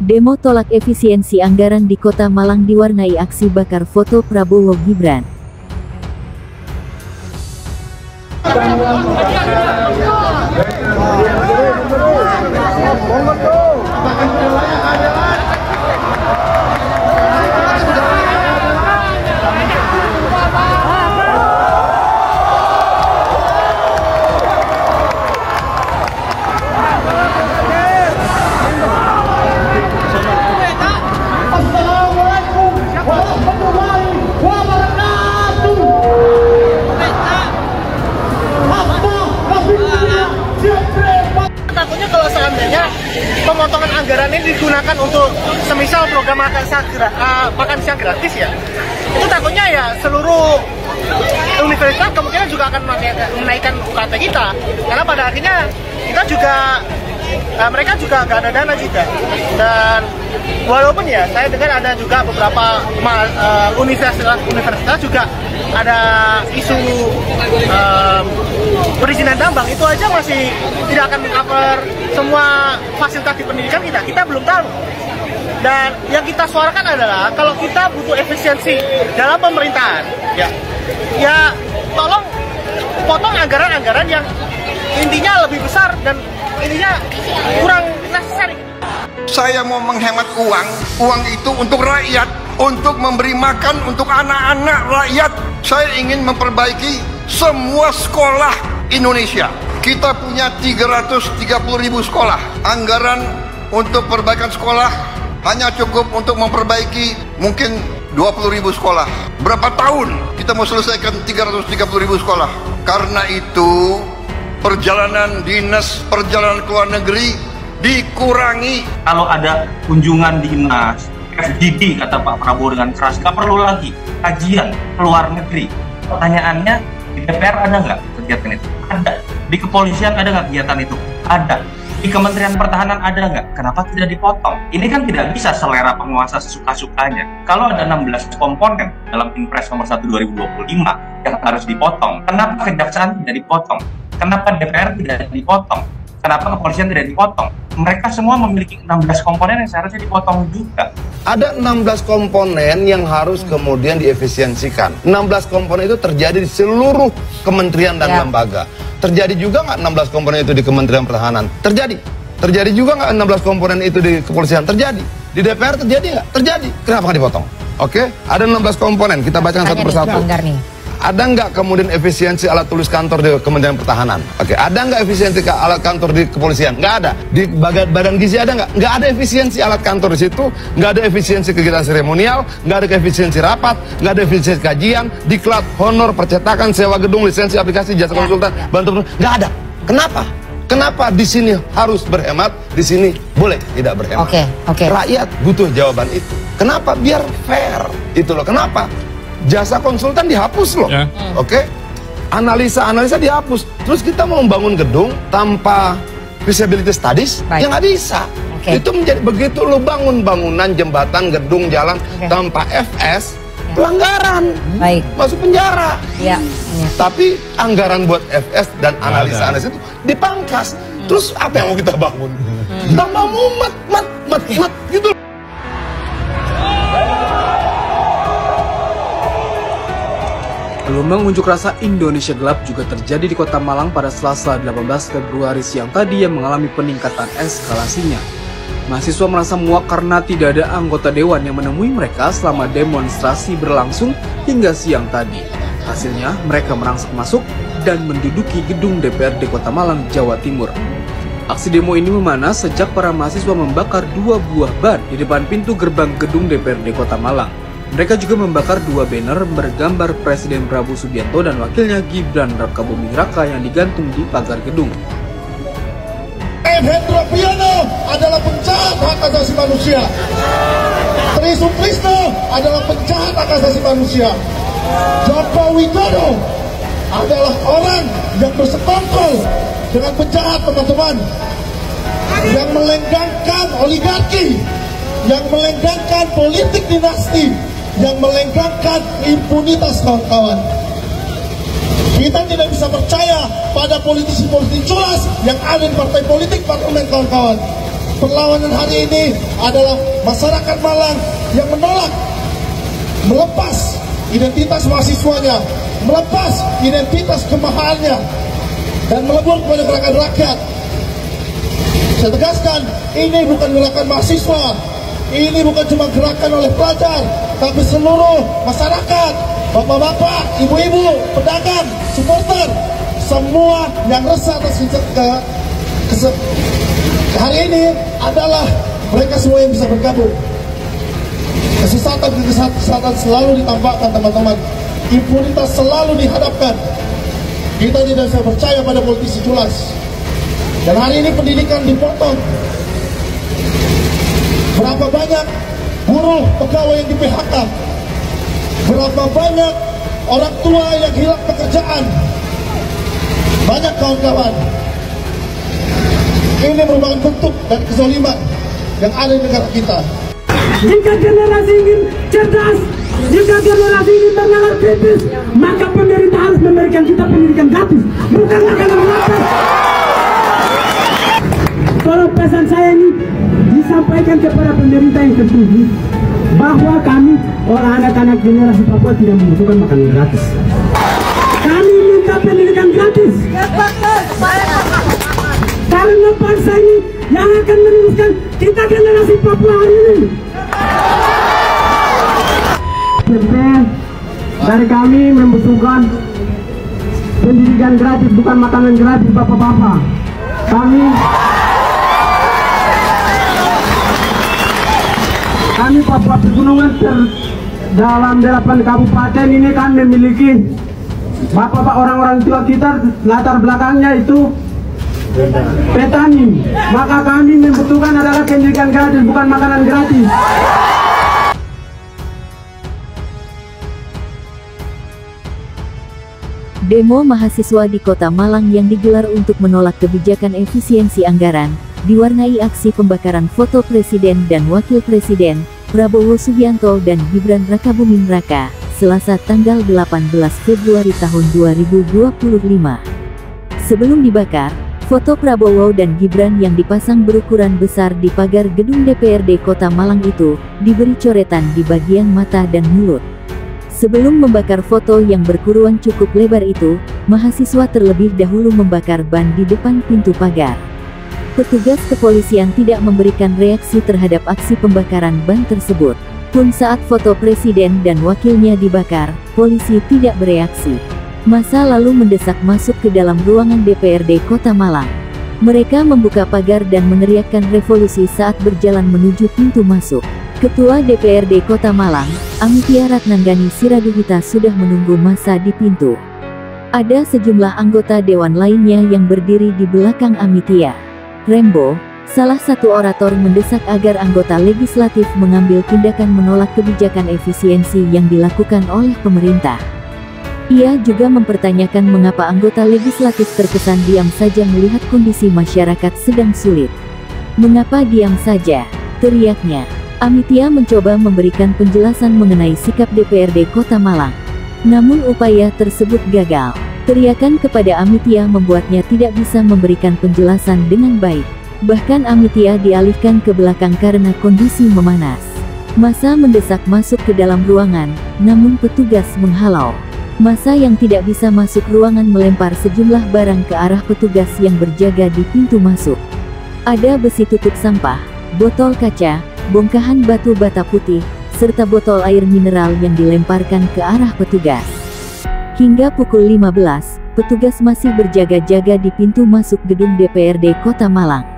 Demo tolak efisiensi anggaran di Kota Malang diwarnai aksi bakar foto Prabowo Gibran. Takutnya kalau seandainya pemotongan anggaran ini digunakan untuk semisal program makan siang gratis ya, itu takutnya ya seluruh universitas kemungkinan juga akan menaikkan UKT kita, karena pada akhirnya kita juga mereka juga nggak ada dana juga. Dan walaupun ya saya dengar ada juga beberapa universitas juga ada isu perizinan tambang, itu aja masih tidak akan meng-cover semua fasilitas di pendidikan kita belum tahu. Dan yang kita suarakan adalah kalau kita butuh efisiensi dalam pemerintahan, ya tolong potong anggaran-anggaran yang intinya lebih besar dan intinya kurang necessary. Saya mau menghemat uang itu untuk rakyat, untuk memberi makan untuk anak-anak rakyat. Saya ingin memperbaiki semua sekolah Indonesia. Kita punya 330.000 sekolah. Anggaran untuk perbaikan sekolah hanya cukup untuk memperbaiki mungkin 20.000 sekolah. Berapa tahun kita mau selesaikan 330.000 sekolah? Karena itu perjalanan dinas, perjalanan ke luar negeri dikurangi. Kalau ada kunjungan dinas, FGD kata Pak Prabowo dengan keras, nggak perlu lagi kajian ke luar negeri. Pertanyaannya, di DPR ada nggak kegiatan itu? Ada. Di kepolisian ada nggak kegiatan itu? Ada. Di Kementerian Pertahanan ada nggak? Kenapa tidak dipotong? Ini kan tidak bisa selera penguasa sesuka-sukanya. Kalau ada 16 komponen dalam Impres nomor 1 2025 yang harus dipotong, kenapa kejaksaan tidak dipotong? Kenapa DPR tidak dipotong? Kenapa kepolisian tidak dipotong? Mereka semua memiliki 16 komponen yang seharusnya dipotong juga. Ada 16 komponen yang harus kemudian diefisiensikan. 16 komponen itu terjadi di seluruh kementerian dan lembaga. Terjadi juga nggak 16 komponen itu di Kementerian Pertahanan? Terjadi. Terjadi juga nggak 16 komponen itu di kepolisian? Terjadi. Di DPR terjadi nggak? Terjadi. Kenapa nggak dipotong? Oke, ada 16 komponen. Kita bacakan satu persatu. Ada nggak kemudian efisiensi alat tulis kantor di Kementerian Pertahanan? Oke, ada nggak efisiensi alat kantor di kepolisian? Nggak ada. Di badan gizi ada nggak? Nggak ada efisiensi alat kantor di situ. Nggak ada efisiensi kegiatan seremonial. Nggak ada efisiensi rapat. Nggak ada efisiensi kajian, diklat, honor, percetakan, sewa gedung, lisensi aplikasi, jasa konsultan, bantu. Nggak ada. Kenapa? Kenapa di sini harus berhemat, di sini boleh tidak berhemat? Oke. Rakyat butuh jawaban itu. Kenapa? Biar fair. Itu loh. Kenapa? Jasa konsultan dihapus loh, oke? Analisa dihapus. Terus kita mau membangun gedung tanpa feasibility studies, ya nggak bisa. Itu menjadi begitu lo bangun bangunan, jembatan, gedung, jalan tanpa FS, pelanggaran, masuk penjara. Tapi anggaran buat FS dan analisa itu dipangkas. Terus apa yang mau kita bangun? Tambah mumet, gitu. Gelombang unjuk rasa Indonesia Gelap juga terjadi di Kota Malang pada Selasa 18 Februari siang tadi yang mengalami peningkatan eskalasinya. Mahasiswa merasa muak karena tidak ada anggota dewan yang menemui mereka selama demonstrasi berlangsung hingga siang tadi. Hasilnya, mereka merangsek masuk dan menduduki gedung DPRD Kota Malang, Jawa Timur. Aksi demo ini memanas sejak para mahasiswa membakar 2 buah ban di depan pintu gerbang gedung DPRD Kota Malang. Mereka juga membakar 2 banner bergambar Presiden Prabowo Subianto dan wakilnya Gibran Rakabuming Raka yang digantung di pagar gedung. Hendro Priyono adalah penjahat hak asasi manusia. Tri Sutrisno adalah penjahat hak asasi manusia. Joko Widodo adalah orang yang bersekongkol dengan penjahat, teman-teman, yang melenggangkan oligarki, yang melenggangkan politik dinasti, yang melenggangkan impunitas kawan-kawan. Kita tidak bisa percaya pada politisi-politisi culas yang ada di partai politik parlemen, kawan-kawan. perlawanan hari ini adalah masyarakat Malang yang menolak melepas identitas mahasiswanya, melepas identitas kemahalannya, dan melebur kepada gerakan rakyat. Saya tegaskan, ini bukan gerakan mahasiswa, ini bukan cuma gerakan oleh pelajar, tapi seluruh masyarakat, bapak-bapak, ibu-ibu, pedagang, supporter, semua yang resah atas hari ini adalah mereka semua yang bisa bergabung. Kesesatan selalu ditampakkan, teman-teman. Impunitas selalu dihadapkan. Kita tidak bisa percaya pada politisi culas. Dan hari ini pendidikan dipotong. Berapa banyak buruh pegawai yang di PHK? Berapa banyak orang tua yang hilang pekerjaan? Banyak kawan-kawan. Ini merupakan bentuk dan kezaliman yang ada di negara kita. Jika generasi ingin cerdas, jika generasi ingin bernalar kritis, maka pemerintah harus memberikan kita pendidikan gratis, bukanlah karena melapor. Tolong pesan saya ini disampaikan kepada pemerintah yang tertuju, bahwa kami, orang anak-anak generasi Papua tidak membutuhkan makanan gratis. Kami minta pendidikan gratis. Karena bangsa ini yang akan meneruskan kita generasi Papua hari ini. Dari kami membutuhkan pendidikan gratis, bukan makanan gratis, bapak-bapak. Kami Papua Pegunungan dalam 8 kabupaten ini kan memiliki bapak-bapak, orang-orang tua kita latar belakangnya itu petani, maka kami membutuhkan adalah pendidikan gratis, bukan makanan gratis. Demo mahasiswa di Kota Malang yang digelar untuk menolak kebijakan efisiensi anggaran, diwarnai aksi pembakaran foto Presiden dan Wakil Presiden, Prabowo Subianto dan Gibran Rakabuming Raka, Selasa tanggal 18 Februari tahun 2025. Sebelum dibakar, foto Prabowo dan Gibran yang dipasang berukuran besar di pagar gedung DPRD Kota Malang itu, diberi coretan di bagian mata dan mulut. Sebelum membakar foto yang berukuran cukup lebar itu, mahasiswa terlebih dahulu membakar ban di depan pintu pagar. Petugas kepolisian tidak memberikan reaksi terhadap aksi pembakaran ban tersebut. Pun saat foto presiden dan wakilnya dibakar, polisi tidak bereaksi. Massa lalu mendesak masuk ke dalam ruangan DPRD Kota Malang. Mereka membuka pagar dan meneriakkan revolusi saat berjalan menuju pintu masuk. Ketua DPRD Kota Malang, Amitya Ratnanggani Siraduhita sudah menunggu massa di pintu. Ada sejumlah anggota dewan lainnya yang berdiri di belakang Amitya. Rembo, salah satu orator, mendesak agar anggota legislatif mengambil tindakan menolak kebijakan efisiensi yang dilakukan oleh pemerintah. Ia juga mempertanyakan mengapa anggota legislatif terkesan diam saja melihat kondisi masyarakat sedang sulit. "Mengapa diam saja?" teriaknya. Amitya mencoba memberikan penjelasan mengenai sikap DPRD Kota Malang. Namun upaya tersebut gagal. Teriakan kepada Amitya membuatnya tidak bisa memberikan penjelasan dengan baik. Bahkan Amitya dialihkan ke belakang karena kondisi memanas. Massa mendesak masuk ke dalam ruangan, namun petugas menghalau. Massa yang tidak bisa masuk ruangan melempar sejumlah barang ke arah petugas yang berjaga di pintu masuk. Ada besi tutup sampah, botol kaca, bongkahan batu bata putih, serta botol air mineral yang dilemparkan ke arah petugas. Hingga pukul 15, petugas masih berjaga-jaga di pintu masuk gedung DPRD Kota Malang.